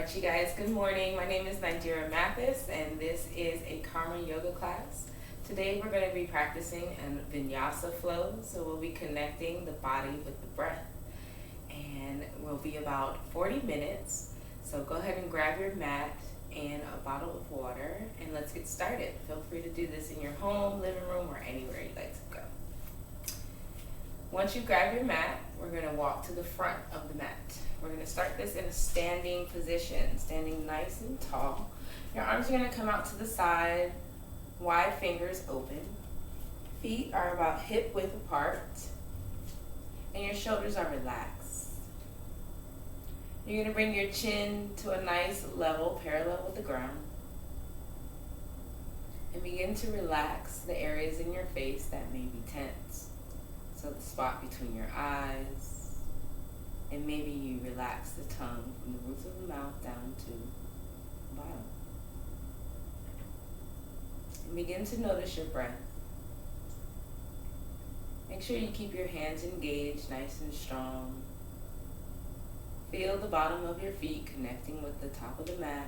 Alright, you guys, good morning. My name is Nigera Mathis, and this is a Karma Yoga class. Today we're going to be practicing a vinyasa flow, so we'll be connecting the body with the breath. And we'll be about 40 minutes, so go ahead and grab your mat and a bottle of water, and let's get started. Feel free to do this in your home, living room, or anywhere you'd like to go. Once you grab your mat, we're going to walk to the front of the mat. We're going to start this in a standing position, standing nice and tall. Your arms are going to come out to the side, wide fingers open. Feet are about hip width apart, and your shoulders are relaxed. You're going to bring your chin to a nice level, parallel with the ground. And begin to relax the areas in your face that may be tense. So the spot between your eyes, and maybe you relax the tongue from the roots of the mouth down to the bottom. And begin to notice your breath. Make sure you keep your hands engaged, nice and strong. Feel the bottom of your feet connecting with the top of the mat.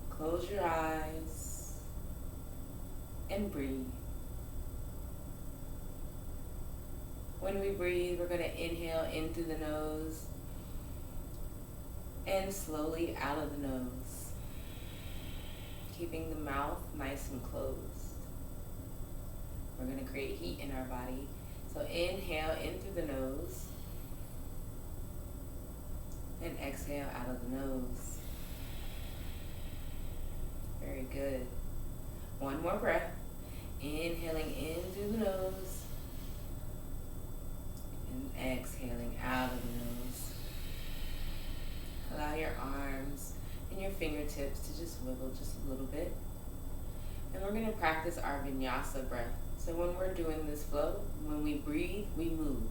Close your eyes and breathe. When we breathe, we're going to inhale in through the nose and slowly out of the nose, keeping the mouth nice and closed. We're going to create heat in our body. So inhale in through the nose and exhale out of the nose. Very good. One more breath. Inhaling in through the nose. And exhaling out of the nose. Allow your arms and your fingertips to just wiggle just a little bit. And we're going to practice our vinyasa breath. So when we're doing this flow, when we breathe, we move.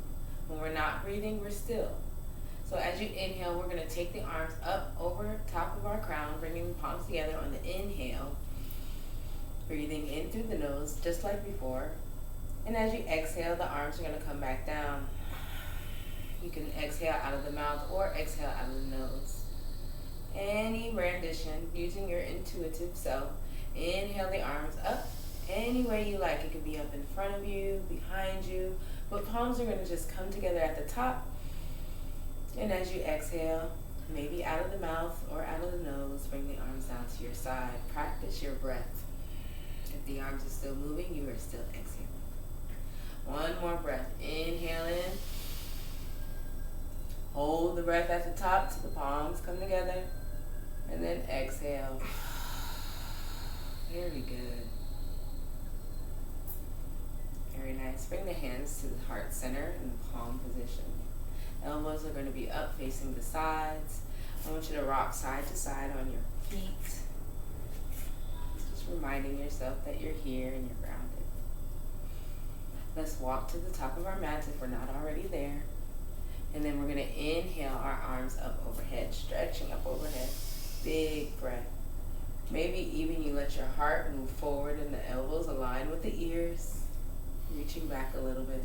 When we're not breathing, we're still. So as you inhale, we're going to take the arms up over top of our crown, bringing the palms together on the inhale. Breathing in through the nose, just like before. And as you exhale, the arms are going to come back down. You can exhale out of the mouth or exhale out of the nose. Any rendition using your intuitive self. Inhale the arms up any way you like. It could be up in front of you, behind you, but palms are going to just come together at the top. And as you exhale, maybe out of the mouth or out of the nose, bring the arms down to your side. Practice your breath. If the arms are still moving, you are still exhaling. One more breath. Inhale in. Hold the breath at the top till the palms come together. And then exhale. Very good. Very nice. Bring the hands to the heart center in the palm position. Elbows are going to be up facing the sides. I want you to rock side to side on your feet. Just reminding yourself that you're here and you're grounded. Let's walk to the top of our mats if we're not already there. And then we're going to inhale our arms up overhead, stretching up overhead. Big breath. Maybe even you let your heart move forward and the elbows align with the ears, reaching back a little bit.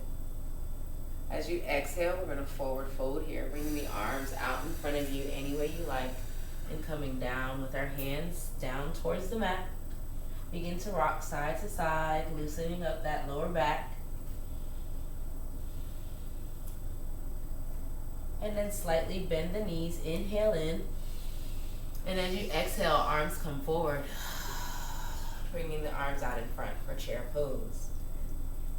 As you exhale, we're going to forward fold here, bringing the arms out in front of you any way you like, and coming down with our hands down towards the mat. Begin to rock side to side, loosening up that lower back. And then slightly bend the knees, inhale in. And as you exhale, arms come forward, bringing the arms out in front for chair pose.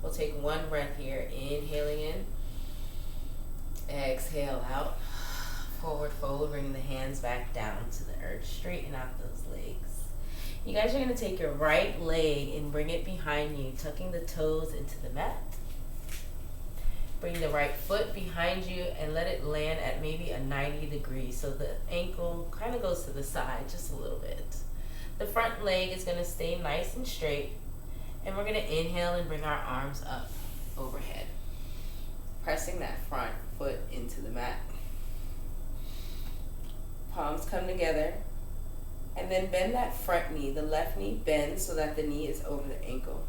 We'll take one breath here, inhaling in. Exhale out, forward fold, bringing the hands back down to the earth, straighten out those legs. You guys are going to take your right leg and bring it behind you, tucking the toes into the mat. Bring the right foot behind you and let it land at maybe a 90 degrees. So the ankle kind of goes to the side just a little bit. The front leg is going to stay nice and straight. And we're going to inhale and bring our arms up overhead. Pressing that front foot into the mat. Palms come together. And then bend that front knee. The left knee bends so that the knee is over the ankle.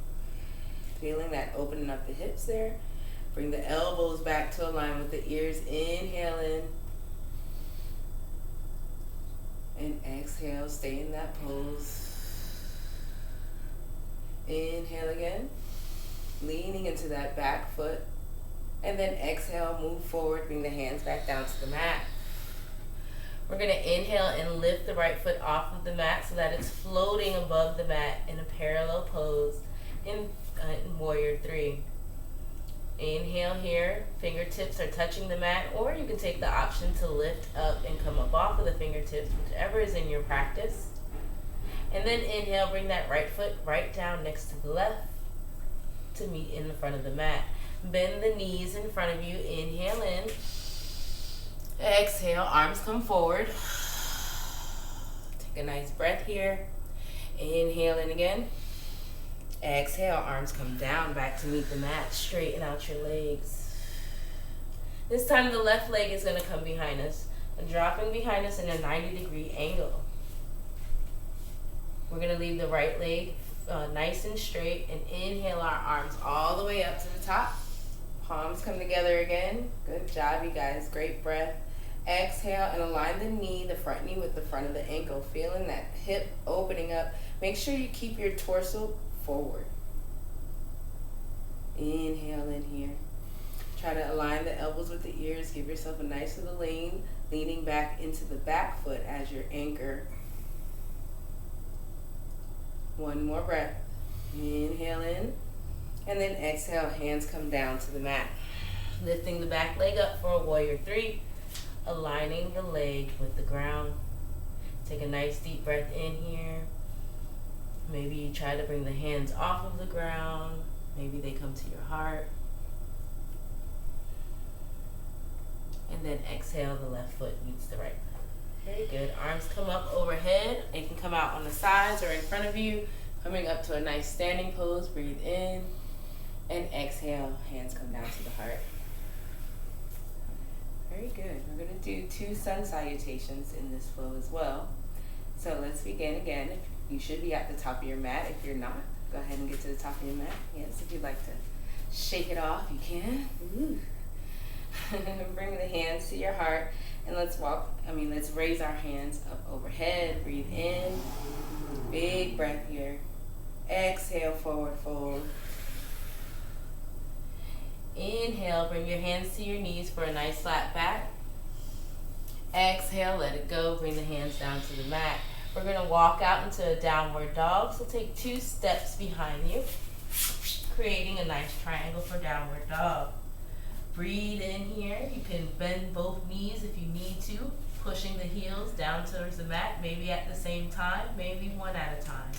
Feeling that opening up the hips there. Bring the elbows back to align with the ears. Inhale in. And exhale, stay in that pose. Inhale again, leaning into that back foot. And then exhale, move forward, bring the hands back down to the mat. We're going to inhale and lift the right foot off of the mat so that it's floating above the mat in a parallel pose in Warrior 3. Inhale here, fingertips are touching the mat, or you can take the option to lift up and come up off of the fingertips, whichever is in your practice. And then inhale, bring that right foot right down next to the left to meet in the front of the mat. Bend the knees in front of you, inhale in. Exhale, arms come forward. Take a nice breath here. Inhale in again. Exhale, arms come down back to meet the mat. Straighten out your legs. This time the left leg is going to come behind us, dropping behind us in a 90-degree angle. We're going to leave the right leg nice and straight and inhale our arms all the way up to the top. Palms come together again. Good job, you guys. Great breath. Exhale and align the knee, the front knee with the front of the ankle. Feeling that hip opening up. Make sure you keep your torso forward. Inhale in here. Try to align the elbows with the ears. Give yourself a nice little lean, leaning back into the back foot as your anchor. One more breath. Inhale in. And then exhale, hands come down to the mat. Lifting the back leg up for a Warrior 3. Aligning the leg with the ground. Take a nice deep breath in here. Maybe you try to bring the hands off of the ground. Maybe they come to your heart. And then exhale, the left foot meets the right foot. Very good. Arms come up overhead. They can come out on the sides or in front of you. Coming up to a nice standing pose. Breathe in. And exhale, hands come down to the heart. Very good. We're going to do 2 sun salutations in this flow as well. So let's begin again. You should be at the top of your mat. If you're not, go ahead and get to the top of your mat. Yes, if you'd like to shake it off, you can. Bring the hands to your heart. And let's raise our hands up overhead. Breathe in. Big breath here. Exhale, forward fold. Inhale, bring your hands to your knees for a nice flat back. Exhale, let it go. Bring the hands down to the mat. We're going to walk out into a downward dog. So take 2 steps behind you, creating a nice triangle for downward dog. Breathe in here. You can bend both knees if you need to, pushing the heels down towards the mat, maybe at the same time, maybe one at a time.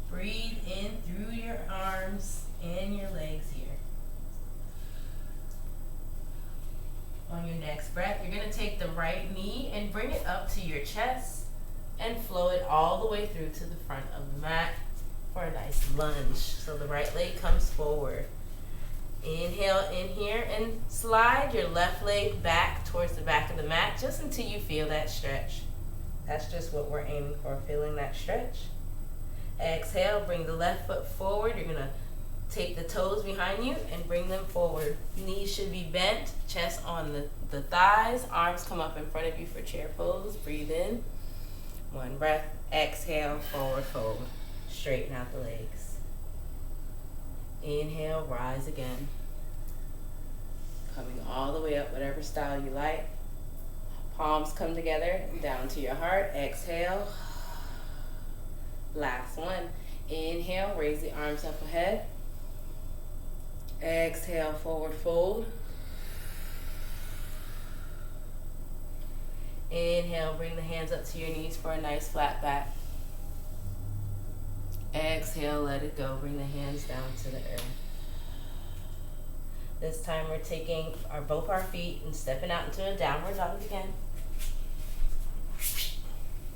Breathe in through your arms and your legs here. On your next breath, you're going to take the right knee and bring it up to your chest and flow it all the way through to the front of the mat for a nice lunge. So the right leg comes forward. Inhale in here and slide your left leg back towards the back of the mat just until you feel that stretch. That's just what we're aiming for, feeling that stretch. Exhale, bring the left foot forward. You're going to take the toes behind you and bring them forward. Knees should be bent, chest on the thighs. Arms come up in front of you for chair pose. Breathe in. One breath. Exhale, forward fold. Straighten out the legs. Inhale, rise again. Coming all the way up, whatever style you like. Palms come together, down to your heart. Exhale. Last one. Inhale, raise the arms up ahead. Exhale, forward fold. Inhale, bring the hands up to your knees for a nice flat back. Exhale, let it go. Bring the hands down to the earth. This time we're taking both our feet and stepping out into a downward dog again.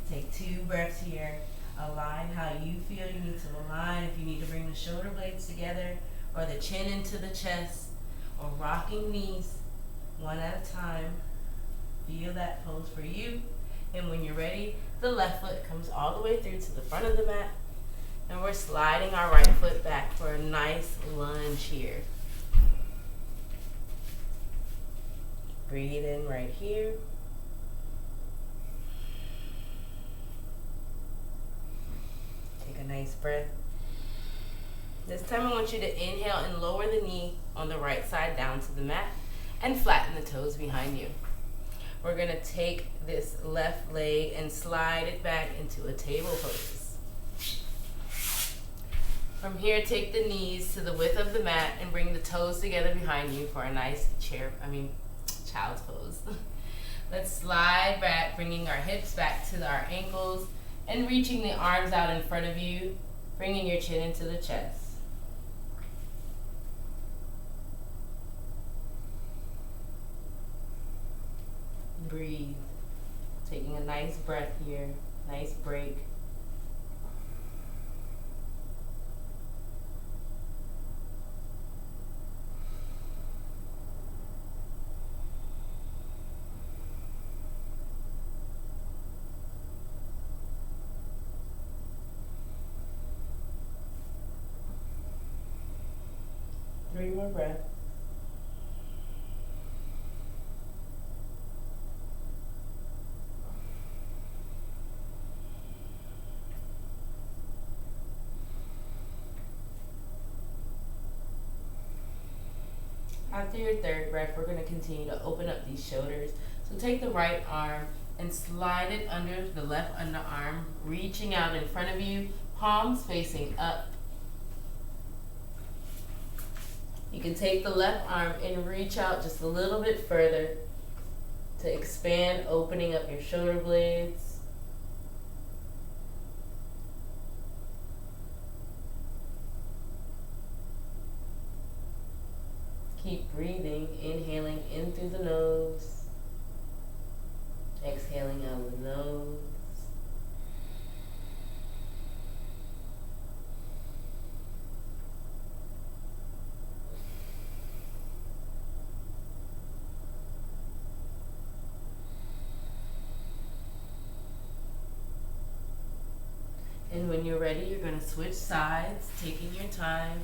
Take 2 breaths here. Align how you feel you need to align. If you need to bring the shoulder blades together or the chin into the chest or rocking knees one at a time. Feel that pose for you. And when you're ready, the left foot comes all the way through to the front of the mat. And we're sliding our right foot back for a nice lunge here. Breathe in right here. nice breath. This time I want you to inhale and lower the knee on the right side down to the mat and flatten the toes behind you. We're going to take this left leg and slide it back into a table pose. From here, take the knees to the width of the mat and bring the toes together behind you for a nice child's pose. Let's slide back, bringing our hips back to our ankles and reaching the arms out in front of you, bringing your chin into the chest. Breathe. Taking a nice breath here, nice break. Three more breaths. After your third breath, we're going to continue to open up these shoulders. So take the right arm and slide it under the left underarm, reaching out in front of you, palms facing up. You can take the left arm and reach out just a little bit further to expand, opening up your shoulder blades. Keep breathing, inhaling in through the nose, exhaling out of the nose. And when you're ready, you're going to switch sides, taking your time.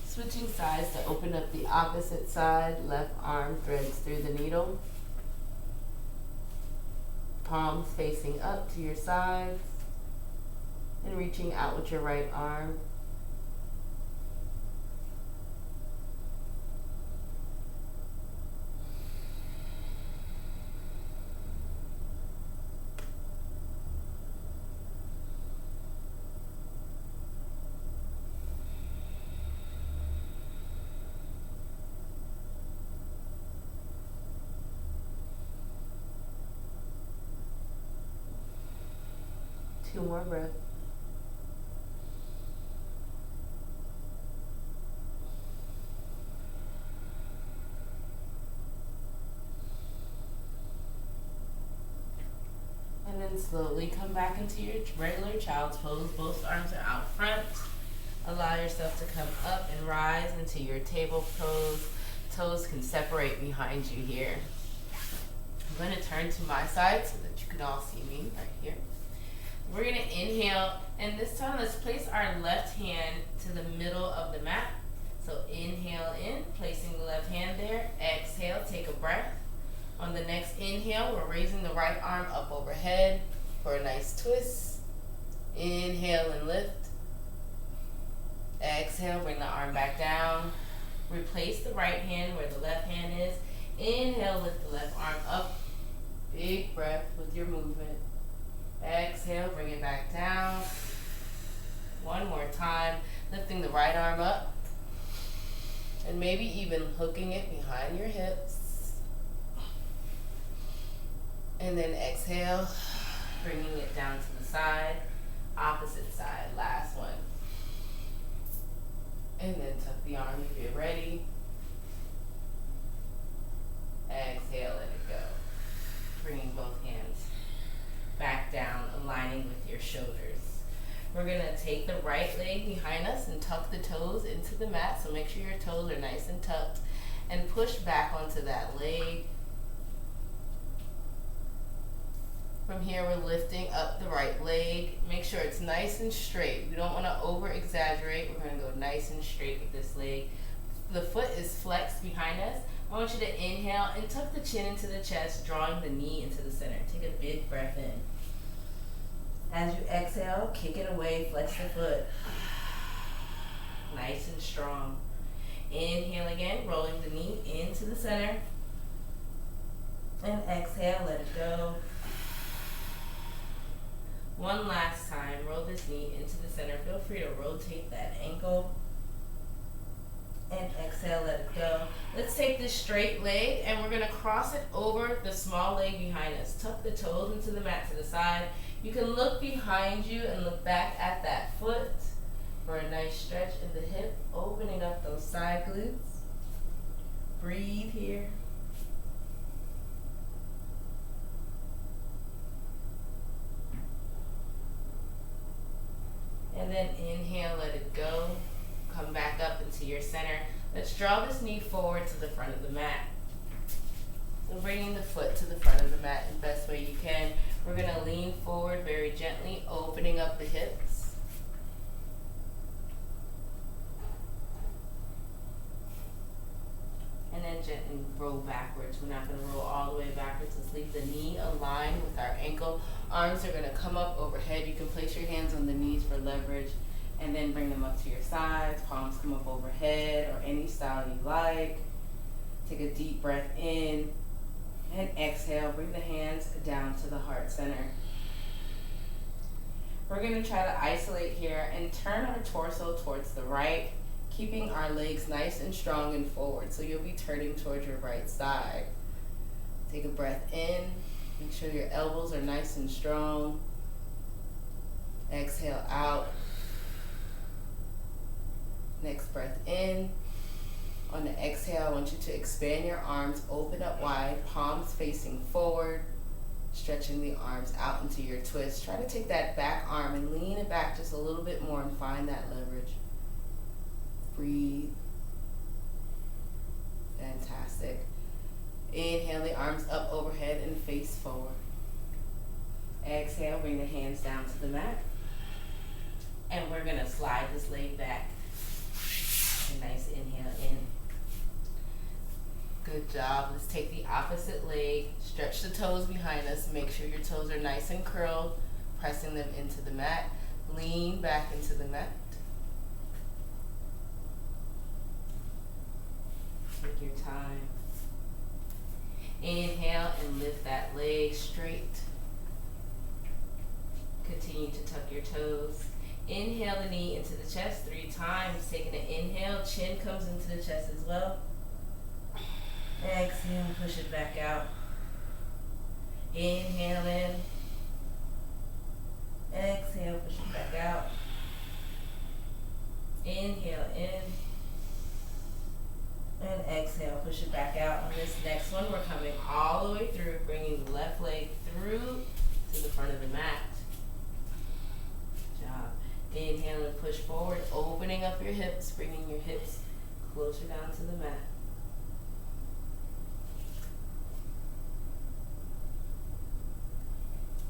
Switching sides to open up the opposite side. Left arm threads through the needle. Palms facing up to your sides. And reaching out with your right arm. Two more breaths. And then slowly come back into your regular child's pose. Both arms are out front. Allow yourself to come up and rise into your table pose. Toes can separate behind you here. I'm going to turn to my side so that you can all see me right here. We're going to inhale, and this time let's place our left hand to the middle of the mat. So inhale in, placing the left hand there. Exhale, take a breath. On the next inhale, we're raising the right arm up overhead for a nice twist. Inhale and lift. Exhale, bring the arm back down. Replace the right hand where the left hand is. Inhale, lift the left arm up. Big breath with your movement. Exhale, bring it back down. One more time, lifting the right arm up. And maybe even hooking it behind your hips. And then exhale, bringing it down to the side. Opposite side, last one. And then tuck the arm if you're ready. Exhale, let it go. Bringing both hands back down, aligning with your shoulders. We're going to take the right leg behind us and tuck the toes into the mat. So make sure your toes are nice and tucked. And push back onto that leg. From here, we're lifting up the right leg. Make sure it's nice and straight. We don't want to over-exaggerate. We're going to go nice and straight with this leg. The foot is flexed behind us. I want you to inhale and tuck the chin into the chest, drawing the knee into the center. Take a big breath in. As you exhale, kick it away, flex the foot. Nice and strong. Inhale again, rolling the knee into the center. And exhale, let it go. One last time, roll this knee into the center. Feel free to rotate that ankle. And exhale, let it go. Let's take this straight leg and we're gonna cross it over the small leg behind us. Tuck the toes into the mat to the side. You can look behind you and look back at that foot for a nice stretch in the hip, opening up those side glutes. Breathe here. And then inhale, let it go. Come back up into your center. Let's draw this knee forward to the front of the mat. So bringing the foot to the front of the mat in the best way you can. We're going to lean forward very gently, opening up the hips. And then gently roll backwards. We're not going to roll all the way backwards. Let's leave the knee aligned with our ankle. Arms are going to come up overhead. You can place your hands on the knees for leverage. And then bring them up to your sides. Palms come up overhead or any style you like. Take a deep breath in. And exhale. Bring the hands down to the heart center. We're going to try to isolate here and turn our torso towards the right, keeping our legs nice and strong and forward. So you'll be turning towards your right side. Take a breath in. Make sure your elbows are nice and strong. Exhale out. Next breath in. On the exhale, I want you to expand your arms, open up wide, palms facing forward, stretching the arms out into your twist. Try to take that back arm and lean it back just a little bit more and find that leverage. Breathe. Fantastic. Inhale the arms up overhead and face forward. Exhale, bring the hands down to the mat. And we're going to slide this leg back. A nice inhale in. Good job. Let's take the opposite leg. Stretch the toes behind us. Make sure your toes are nice and curled, pressing them into the mat. Lean back into the mat. Take your time. Inhale and lift that leg straight. Continue to tuck your toes. Inhale the knee into the chest 3 times. Taking an inhale, chin comes into the chest as well. Exhale, push it back out. Inhale in. Exhale, push it back out. Inhale in. And exhale, push it back out. On this next one, we're coming all the way through, bringing the left leg through to the front of the mat. Good job. Inhale and push forward, opening up your hips, bringing your hips closer down to the mat.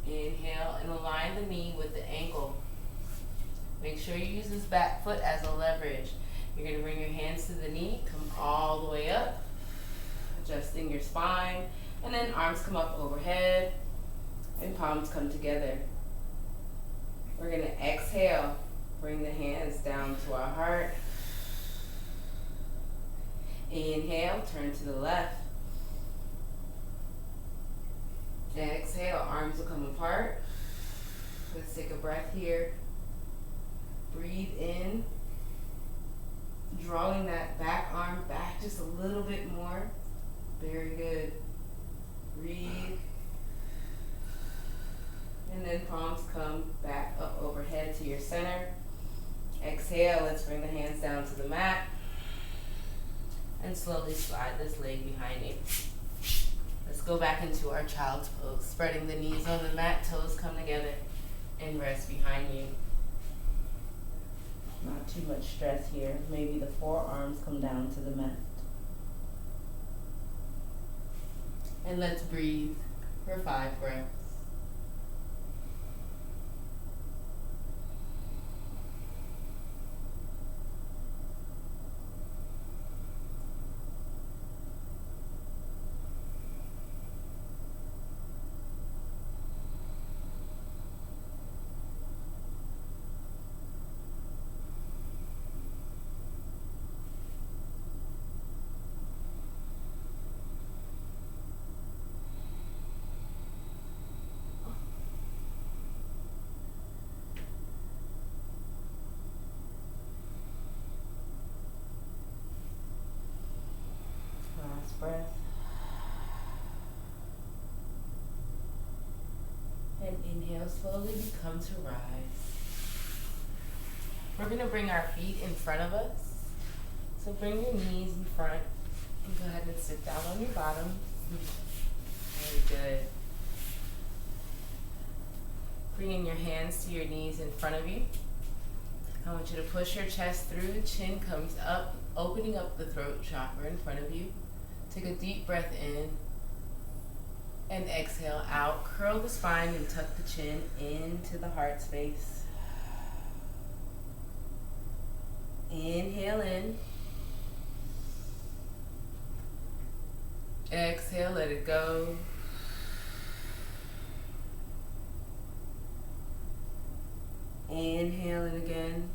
Inhale and align the knee with the ankle. Make sure you use this back foot as a leverage. You're going to bring your hands to the knee, come all the way up, adjusting your spine, and then arms come up overhead and palms come together. We're going to exhale, bring the hands down to our heart. Inhale, turn to the left. Exhale, arms will come apart. Let's take a breath here. Breathe in, drawing that back arm back just a little bit more. Very good. Breathe. And then palms come back up overhead to your center. Exhale, let's bring the hands down to the mat. And slowly slide this leg behind you. Let's go back into our child's pose. Spreading the knees on the mat, toes come together, and rest behind you. Not too much stress here. Maybe the forearms come down to the mat. And let's breathe for 5 breaths. breath. And inhale, slowly become to rise. We're going to bring our feet in front of us. So bring your knees in front and go ahead and sit down on your bottom. Very good. Bringing your hands to your knees in front of you. I want you to push your chest through, the chin comes up, opening up the throat chakra in front of you. Take a deep breath in and exhale out. Curl the spine and tuck the chin into the heart space. Inhale in. Exhale, let it go. Inhale in again.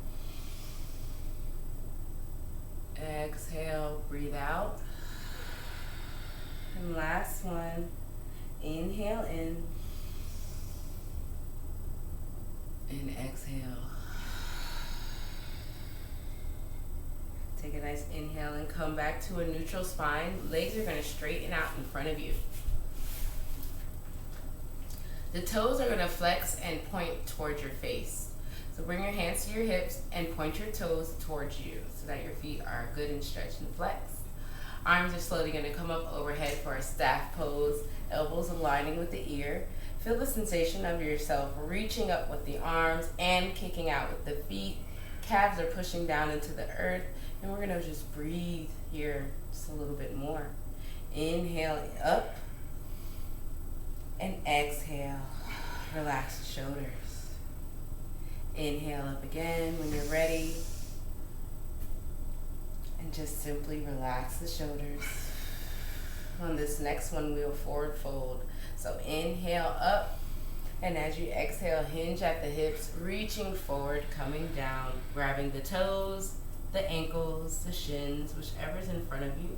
Exhale, breathe out. And last one. Inhale in. And exhale. Take a nice inhale and come back to a neutral spine. Legs are going to straighten out in front of you. The toes are going to flex and point towards your face. So bring your hands to your hips and point your toes towards you so that your feet are good and stretched and flexed. Arms are slowly going to come up overhead for a staff pose, elbows aligning with the ear. Feel the sensation of yourself reaching up with the arms and kicking out with the feet. Calves are pushing down into the earth, and we're going to just breathe here just a little bit more. Inhale up and exhale. Relax the shoulders. Inhale up again when you're ready. And just simply relax the shoulders. On this next one, we'll forward fold. So inhale up, and as you exhale, hinge at the hips, reaching forward, coming down, grabbing the toes, the ankles, the shins, whichever's in front of you.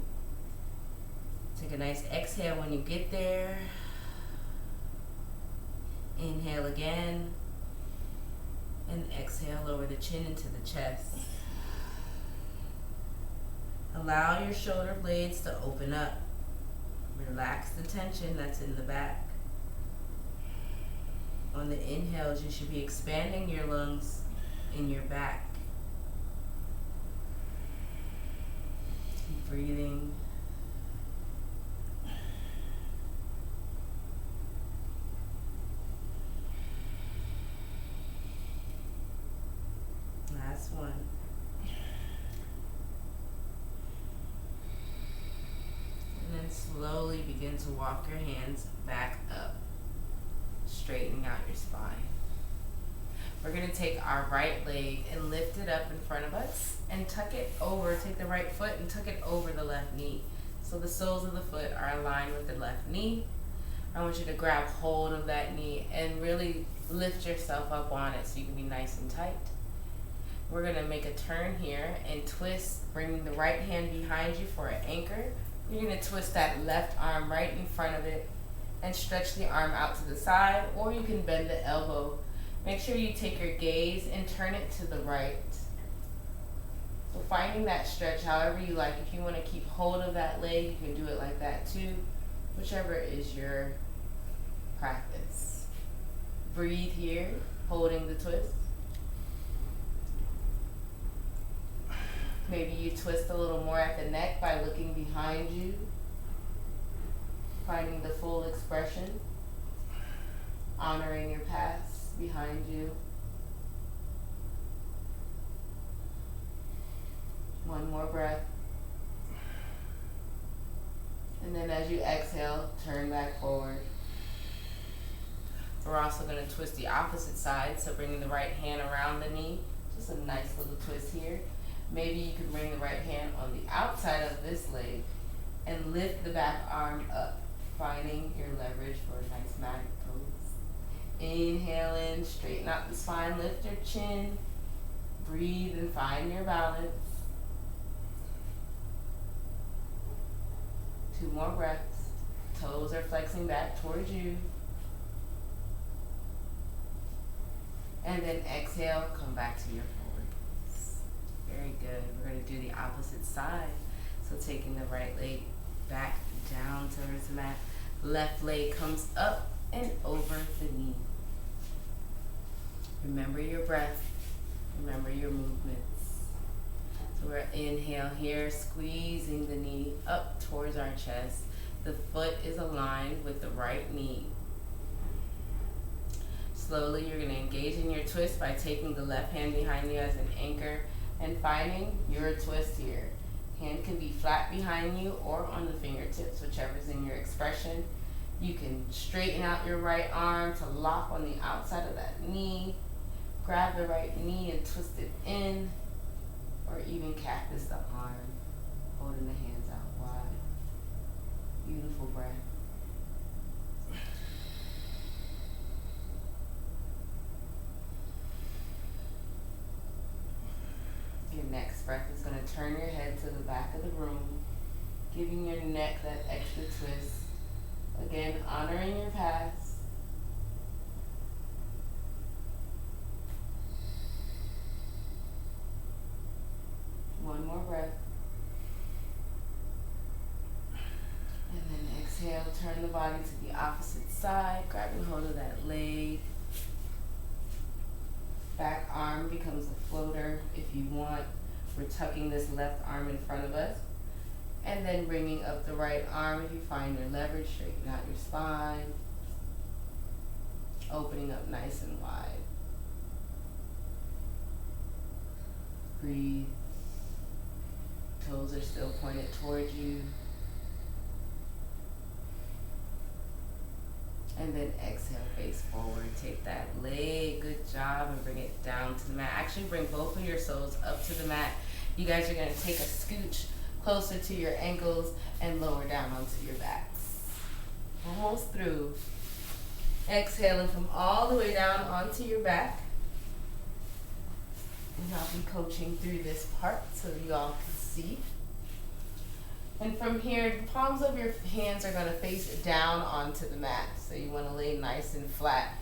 Take a nice exhale when you get there. Inhale again. And exhale, lower the chin into the chest. Allow your shoulder blades to open up. Relax the tension that's in the back. On the inhales, you should be expanding your lungs in your back. Keep breathing. Last one. And then slowly begin to walk your hands back up, straightening out your spine. We're going to take our right leg and lift it up in front of us and tuck it over. Take the right foot and tuck it over the left knee. So the soles of the foot are aligned with the left knee. I want you to grab hold of that knee and really lift yourself up on it so you can be nice and tight. We're going to make a turn here and twist, bringing the right hand behind you for an anchor. You're going to twist that left arm right in front of it and stretch the arm out to the side, or you can bend the elbow. Make sure you take your gaze and turn it to the right. So finding that stretch however you like. If you want to keep hold of that leg, you can do it like that too, whichever is your practice. Breathe here, holding the twist. Maybe you twist a little more at the neck by looking behind you, finding the full expression, honoring your past behind you. One more breath. And then as you exhale, turn back forward. We're also going to twist the opposite side, so bringing the right hand around the knee. Just a nice little twist here. Maybe you can bring the right hand on the outside of this leg and lift the back arm up, finding your leverage for a nice magic pose. Inhale in, straighten out the spine, lift your chin, breathe and find your balance. 2 more breaths. Toes are flexing back towards you. And then exhale, come back to your forward. Very good. We're going to do the opposite side. So taking the right leg back down towards the mat. Left leg comes up and over the knee. Remember your breath. Remember your movements. So we're inhale here, squeezing the knee up towards our chest. The foot is aligned with the right knee. Slowly, you're going to engage in your twist by taking the left hand behind you as an anchor and finding your twist here. Hand can be flat behind you or on the fingertips, whichever's in your expression. You can straighten out your right arm to lock on the outside of that knee. Grab the right knee and twist it in, or even cactus the arm, holding the hands out wide. Beautiful breath. Your next breath is going to turn your head to the back of the room, giving your neck that extra twist. Again, honoring your past. One more breath. And then exhale, turn the body to the opposite side, grabbing hold of that leg. Back arm becomes a floater if you want. We're tucking this left arm in front of us. And then bringing up the right arm if you find your leverage, straighten out your spine. Opening up nice and wide. Breathe. Toes are still pointed towards you. And then exhale, face forward. Take that leg, good job, and bring it down to the mat. Actually bring both of your soles up to the mat. You guys are going to take a scooch closer to your ankles and lower down onto your backs. Almost through. Exhale and come all the way down onto your back. And I'll be coaching through this part so you all can see. And from here, the palms of your hands are going to face down onto the mat. So you want to lay nice and flat.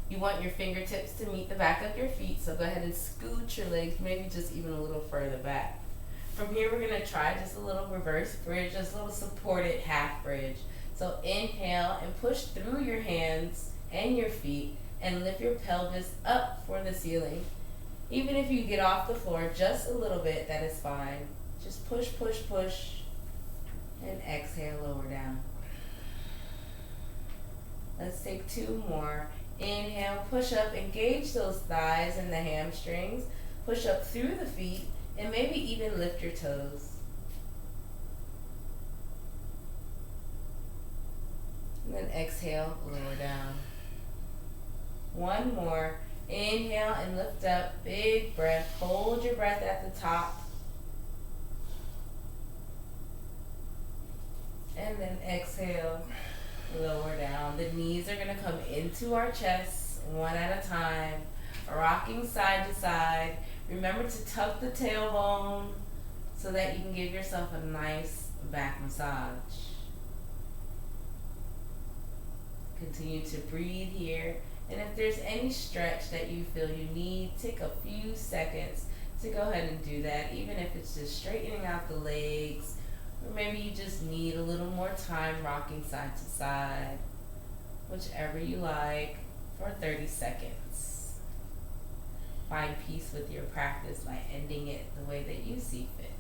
You want your fingertips to meet the back of your feet, so go ahead and scoot your legs, maybe just even a little further back. From here, we're going to try just a little reverse bridge, just a little supported half bridge. So inhale and push through your hands and your feet and lift your pelvis up for the ceiling. Even if you get off the floor just a little bit, that is fine. Just push, push, push, and exhale, lower down. Let's take two more. Inhale, push up, engage those thighs and the hamstrings. Push up through the feet and maybe even lift your toes. And then exhale, lower down. One more. Inhale and lift up, big breath. Hold your breath at the top. And then exhale, lower down. The knees are going to come into our chest one at a time, rocking side to side. Remember to tuck the tailbone so that you can give yourself a nice back massage. Continue to breathe here. And if there's any stretch that you feel you need, take a few seconds to go ahead and do that, even if it's just straightening out the legs, or maybe you just need a little more time rocking side to side, whichever you like, for 30 seconds. Find peace with your practice by ending it the way that you see fit.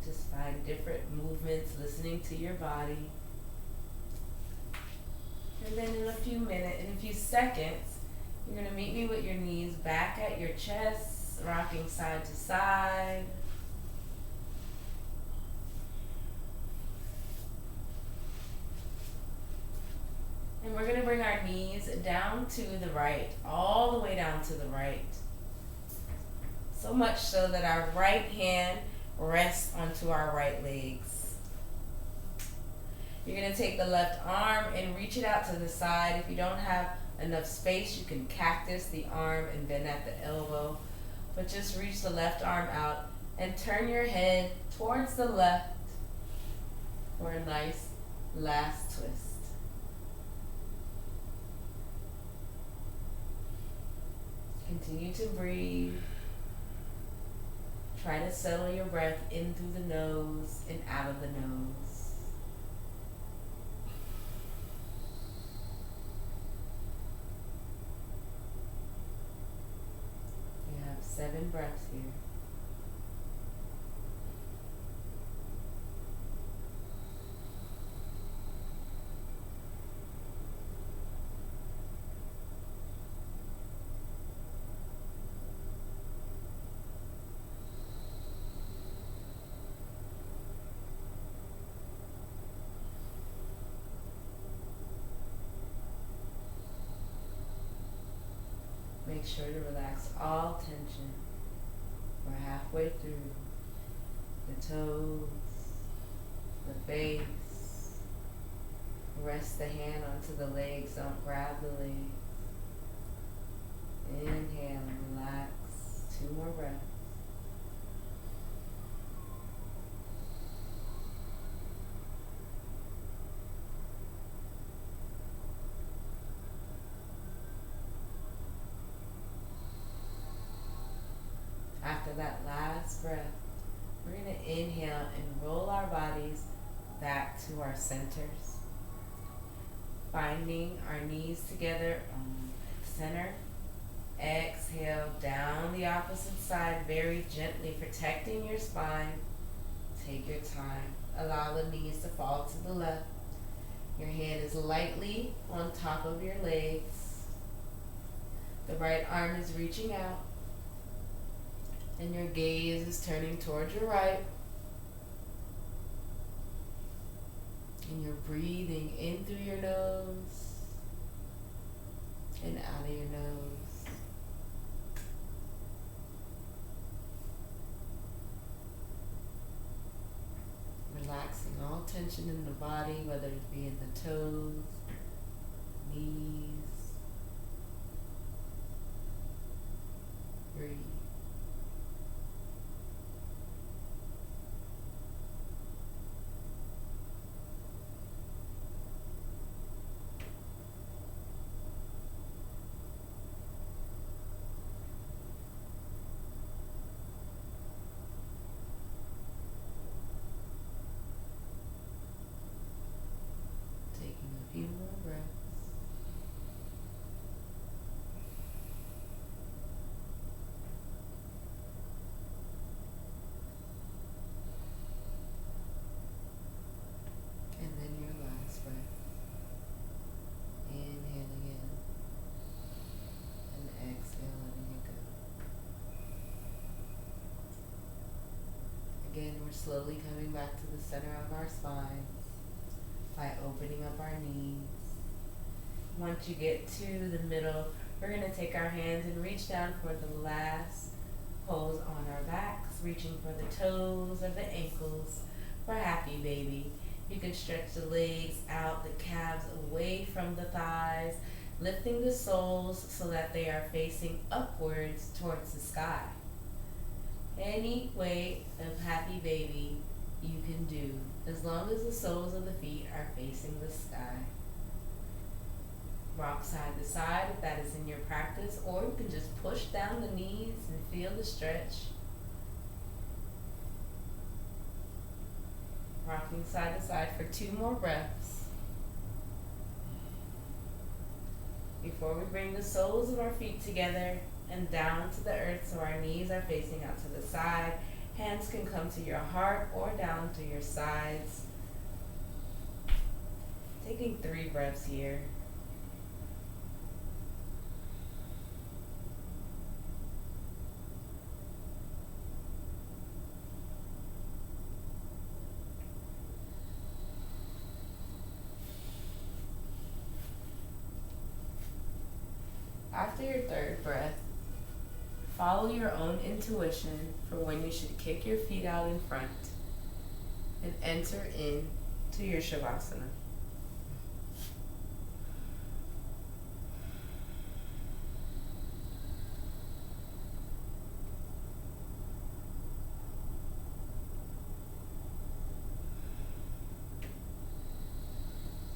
Just find different movements, listening to your body. And then in a few seconds, you're going to meet me with your knees back at your chest, rocking side to side. And we're going to bring our knees down to the right, all the way down to the right. So much so that our right hand rests onto our right legs. You're going to take the left arm and reach it out to the side. If you don't have enough space, you can cactus the arm and bend at the elbow. but just reach the left arm out and turn your head towards the left for a nice last twist. Continue to breathe. Try to settle your breath in through the nose and out of the nose. You have 7 breaths here. Make sure to relax all tension. We're halfway through. The toes, the face. Rest the hand onto the legs. Don't grab the legs. Inhale and relax. 2 more breaths. After that last breath, we're going to inhale and roll our bodies back to our centers. Finding our knees together on center. Exhale down the opposite side very gently, protecting your spine. Take your time. Allow the knees to fall to the left. Your hand is lightly on top of your legs. The right arm is reaching out. And your gaze is turning towards your right. And you're breathing in through your nose and out of your nose. Relaxing all tension in the body, whether it be in the toes, knees. Breathe. Few more breaths. And then your last breath. Inhaling in and exhale, letting it go. Again, we're slowly coming back to the center of our spine by opening up our knees. Once you get to the middle, we're going to take our hands and reach down for the last pose on our backs, reaching for the toes or the ankles for happy baby. You can stretch the legs out, the calves away from the thighs, lifting the soles so that they are facing upwards towards the sky. Any way of happy baby you can do, as long as the soles of the feet are facing the sky. Rock side to side if that is in your practice, or you can just push down the knees and feel the stretch. Rocking side to side for 2 more breaths. Before we bring the soles of our feet together and down to the earth so our knees are facing out to the side. Hands can come to your heart or down to your sides. Taking 3 breaths here. After your 3rd breath, follow your own intuition for when you should kick your feet out in front and enter into your savasana.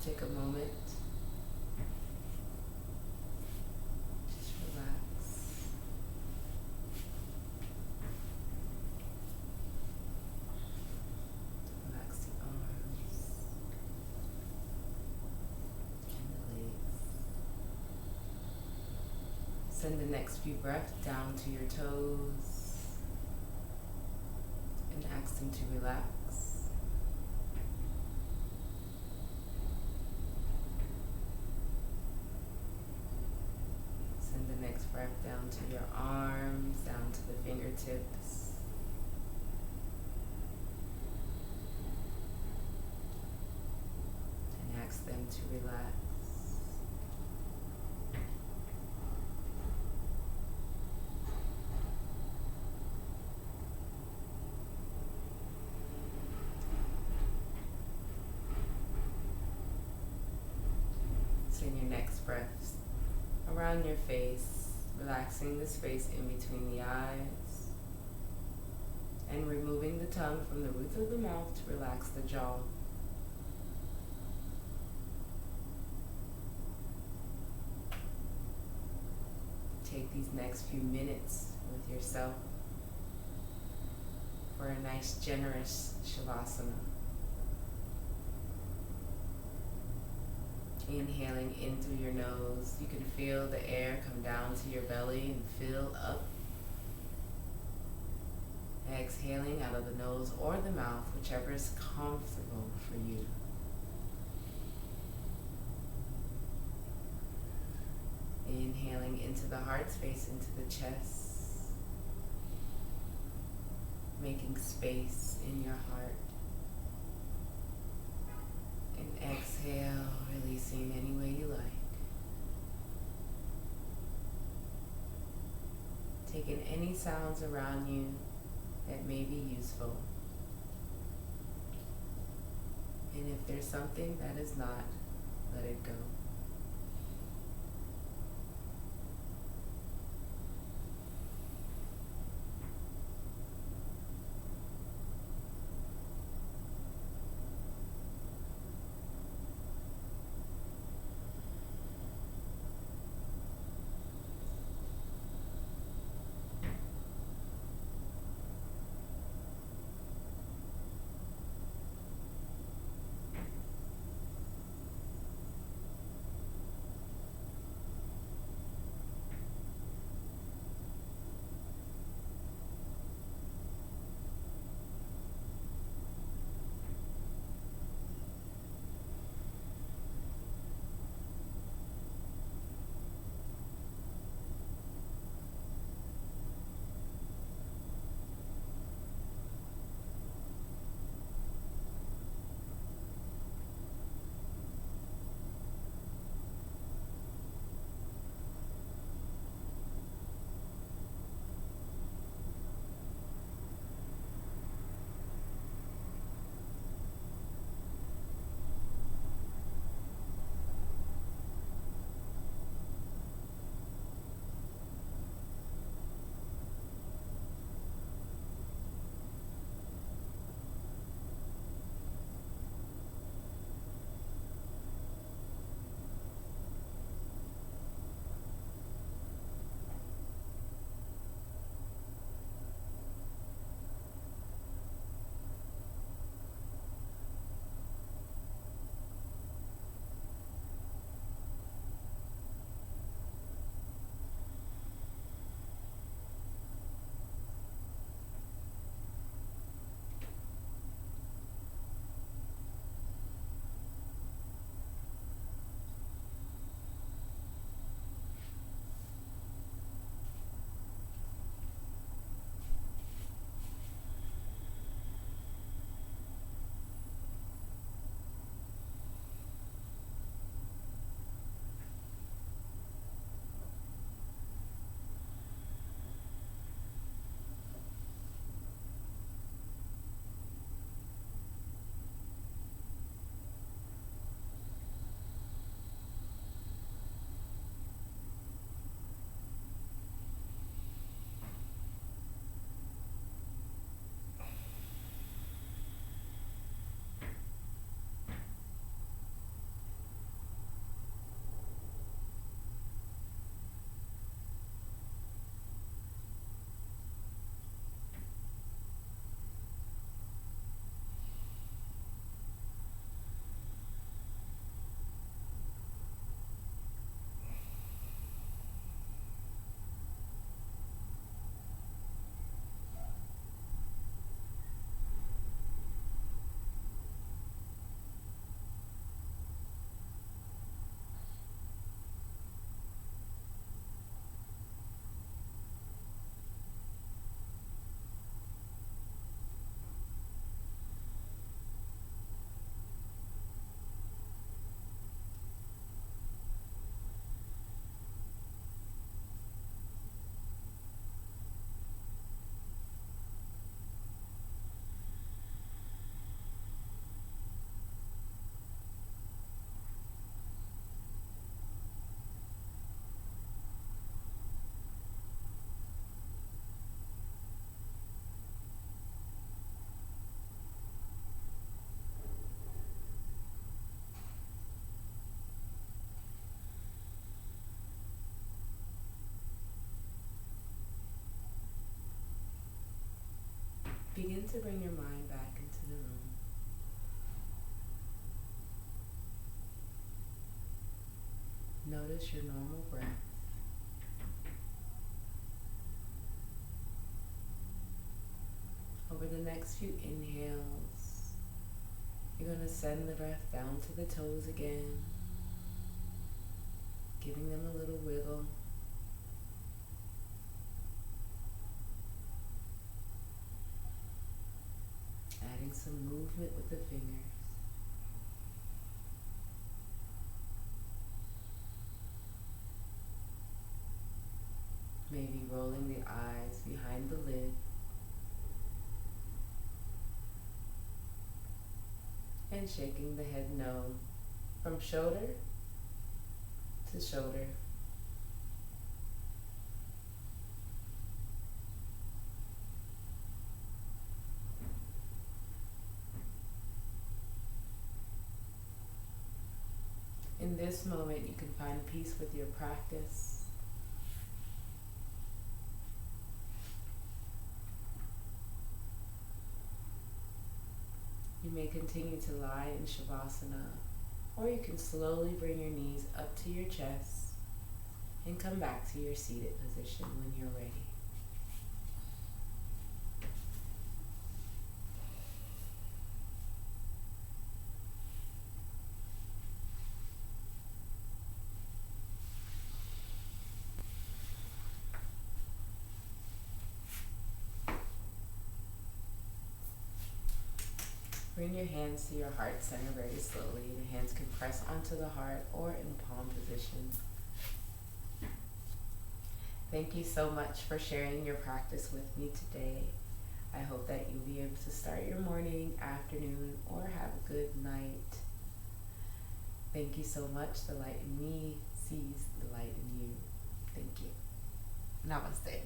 take a moment. Just relax. Relax the arms and the legs. Send the next few breaths down to your toes and ask them to relax. Send the next breath down to your arms, down to the fingertips. And ask them to relax. Send your next breaths around your face, relaxing the space in between the eyes, and removing the tongue from the roof of the mouth to relax the jaw. Take these next few minutes with yourself for a nice, generous savasana. Inhaling in through your nose, you can feel the air come down to your belly and fill up. Exhaling out of the nose or the mouth, whichever is comfortable for you. Inhaling into the heart space, into the chest, making space in your heart. And exhale, releasing any way you like. Taking any sounds around you that may be useful. And if there's something that is not, let it go. Begin to bring your mind back into the room. Notice your normal breath. Over the next few inhales, you're going to send the breath down to the toes again, giving them a little wiggle. Adding some movement with the fingers. Maybe rolling the eyes behind the lid. And shaking the head no from shoulder to shoulder. In this moment, you can find peace with your practice. You may continue to lie in Shavasana, or you can slowly bring your knees up to your chest and come back to your seated position when you're ready. Bring your hands to your heart center very slowly. The hands can press onto the heart or in palm position. Thank you so much for sharing your practice with me today. I hope that you'll be able to start your morning, afternoon, or have a good night. Thank you so much. The light in me sees the light in you. Thank you. Namaste.